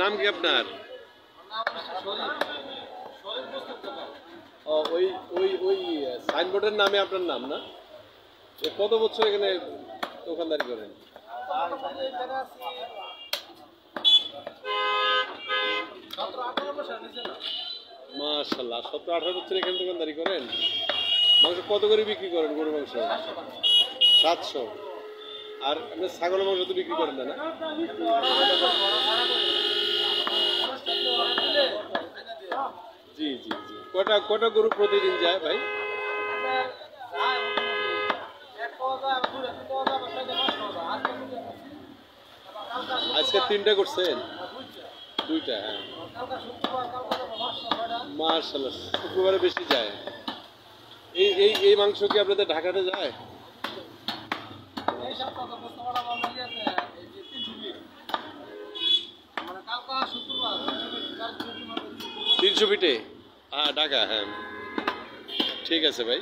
নাম কি আপনার? ও ওই ওই ওই সাইনবোর্ডের নামে আপনার নাম না? কত বছর এখানে দোকানদারি করেন? মাশাআল্লাহ, 17-18 বছর এখানে দোকানদারি করেন। মাংস কত করে বিক্রি করেন গরুর মাংস? 700। আর আপনি ছাগলের মাংস তো বিক্রি করেন না? জি জি জি। কটা কটা গরু প্রতিদিন যায় ভাই? আজকে 3টা করছেন? 2টা, হ্যাঁ। মাশাআল্লাহ, শুক্রবারে বেশি যায়। এই এই এই মাংস কি আপনাদের ঢাকাতে যায়? 300 ফিটে? হ্যাঁ, ঢাকা, হ্যাঁ। ঠিক আছে ভাই।